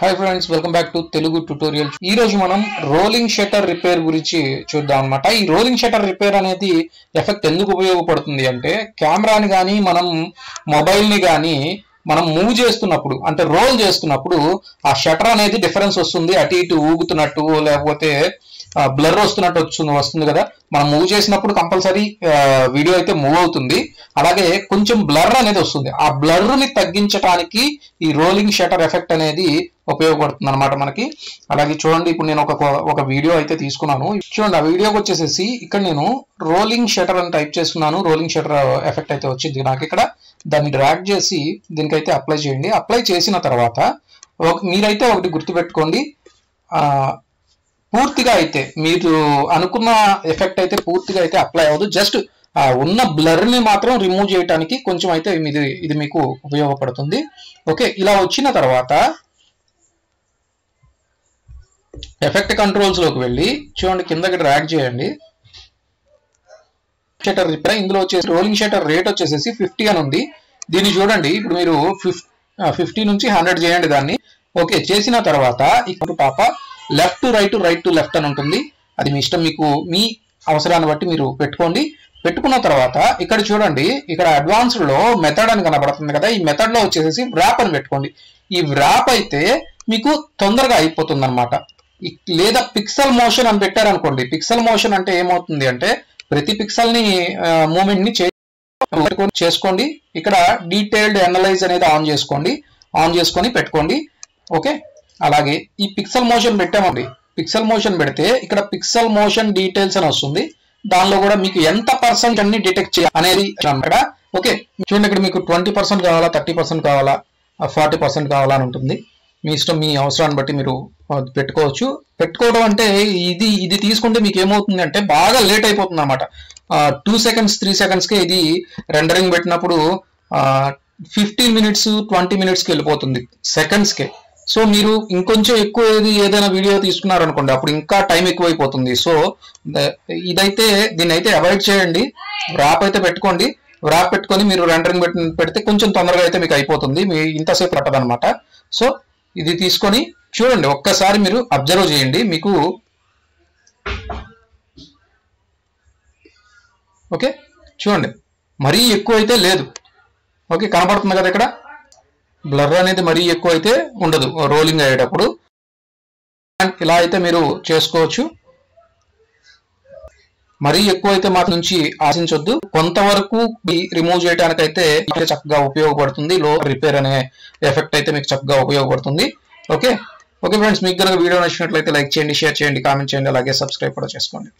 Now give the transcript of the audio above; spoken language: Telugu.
Hi friends, welcome back to Telugu tutorial. ఈ రోజు మనం రోలింగ్ షట్టర్ రిపేర్ గురించి చూద్దాం అనమాట. ఈ రోలింగ్ షట్టర్ రిపేర్ అనేది ఎఫెక్ట్ ఎందుకు ఉపయోగపడుతుంది అంటే, కెమెరాని కానీ మనం మొబైల్ని కానీ మనం మూవ్ చేస్తున్నప్పుడు అంటే రోల్ చేస్తున్నప్పుడు ఆ షట్టర్ అనేది డిఫరెన్స్ వస్తుంది. అటు ఇటు ఊగుతున్నట్టు లేకపోతే బ్లర్ వస్తున్నట్టు వస్తుంది కదా. మనం మూవ్ చేసినప్పుడు కంపల్సరీ వీడియో అయితే మూవ్ అవుతుంది. అలాగే కొంచెం బ్లర్ అనేది వస్తుంది. ఆ బ్లర్ ని తగ్గించడానికి ఈ రోలింగ్ షట్టర్ ఎఫెక్ట్ అనేది ఉపయోగపడుతుంది అనమాట మనకి. అలాగే చూడండి, ఇప్పుడు నేను ఒక వీడియో అయితే తీసుకున్నాను. చూడండి, ఆ వీడియోకి వచ్చేసేసి ఇక్కడ నేను రోలింగ్ షట్టర్ అని టైప్ చేస్తున్నాను. రోలింగ్ షట్టర్ ఎఫెక్ట్ అయితే వచ్చింది నాకు ఇక్కడ. దాన్ని డ్రాగ్ చేసి దీనికైతే అప్లై చేయండి. అప్లై చేసిన తర్వాత మీరైతే ఒకటి గుర్తుపెట్టుకోండి, పూర్తిగా అయితే మీరు అనుకున్న ఎఫెక్ట్ అయితే పూర్తిగా అయితే అప్లై అవ్వదు. జస్ట్ ఉన్న బ్లర్ ని మాత్రం రిమూవ్ చేయడానికి కొంచెం అయితే ఇది మీకు ఉపయోగపడుతుంది. ఓకే, ఇలా వచ్చిన తర్వాత ఎఫెక్ట్ కంట్రోల్స్ లోకి వెళ్ళి చూడండి, కిందకి డ్రాగ్ చేయండి. షట్టర్ రిపేర్ ఇందులో వచ్చేసి రోలింగ్ షట్టర్ రేట్ వచ్చేసేసి 50 అని ఉంది. దీన్ని చూడండి, ఇప్పుడు మీరు 50 నుంచి 100 చేయండి దాన్ని. ఓకే, చేసిన తర్వాత ఇక్కడ పాప left to right, right to left అని ఉంటుంది. అది మీ ఇష్టం, మీకు మీ అవసరాన్ని బట్టి మీరు పెట్టుకోండి. పెట్టుకున్న తర్వాత ఇక్కడ చూడండి, ఇక్కడ అడ్వాన్స్డ్ లో మెథడ్ అని కనబడుతుంది కదా. ఈ మెథడ్ లో వచ్చేసి వ్రాప్ అని పెట్టుకోండి. ఈ వ్రాప్ అయితే మీకు తొందరగా అయిపోతుంది అనమాట. లేదా పిక్సెల్ మోషన్ అని పెట్టారనుకోండి. పిక్సెల్ మోషన్ అంటే ఏమవుతుంది అంటే, ప్రతి పిక్సెల్ ని మూమెంట్ ని చేసుకోండి. ఇక్కడ డీటెయిల్డ్ అనలైజ్ అనేది ఆన్ చేసుకొని పెట్టుకోండి. ఓకే, అలాగే ఈ పిక్సెల్ మోషన్ పెట్టామండి. పిక్సెల్ మోషన్ పెడితే ఇక్కడ పిక్సెల్ మోషన్ డీటెయిల్స్ అని వస్తుంది. దానిలో కూడా మీకు ఎంత పర్సెంట్ అన్ని డిటెక్ట్ చేయాలి అనేది అన్నమాట. ఓకే, చూడండి, ఇక్కడ మీకు 20% కావాలా, 30% కావాలా, 40% కావాలా అని ఉంటుంది. మీ ఇష్టం, మీ అవసరాన్ని బట్టి మీరు పెట్టుకోవచ్చు. పెట్టుకోవడం అంటే ఇది తీసుకుంటే మీకు ఏమవుతుంది అంటే బాగా లేట్ అయిపోతుంది అనమాట. 2 seconds 3 secondsకే ఇది రెండరింగ్ పెట్టినప్పుడు 15 minutes 20 minutesకి వెళ్ళిపోతుంది, సెకండ్స్కే. సో మీరు ఇంకొంచెం ఎక్కువ ఏదైనా వీడియో తీసుకున్నారనుకోండి, అప్పుడు ఇంకా టైం ఎక్కువైపోతుంది. సో దీన్ని అయితే అవాయిడ్ చేయండి. వ్రాప్ అయితే పెట్టుకోండి. వ్రాప్ పెట్టుకొని మీరు రెండరింగ్ పెడితే కొంచెం తొందరగా అయితే మీకు అయిపోతుంది. మీ ఇంతసేపు పట్టదనమాట. సో ఇది తీసుకొని చూడండి, ఒక్కసారి మీరు అబ్జర్వ్ చేయండి. మీకు ఓకే, చూడండి, మరీ ఎక్కువ అయితే లేదు. ఓకే, కనబడుతుంది కదా ఇక్కడ. బ్లర్ అనేది మరీ ఎక్కువ అయితే ఉండదు రోలింగ్ అయ్యేటప్పుడు. ఇలా అయితే మీరు చేసుకోవచ్చు. మరీ ఎక్కువ అయితే మాత్రం నుంచి ఆశించొద్దు. కొంతవరకు రిమూవ్ చేయడానికైతే చక్కగా ఉపయోగపడుతుంది. లో రిపేర్ అనే ఎఫెక్ట్ అయితే మీకు చక్కగా ఉపయోగపడుతుంది. ఓకే ఫ్రెండ్స్, మీకు కనుక వీడియో నచ్చినట్లయితే లైక్ చేయండి, షేర్ చేయండి, కామెంట్ చేయండి, అలాగే సబ్స్క్రైబ్ కూడా చేసుకోండి.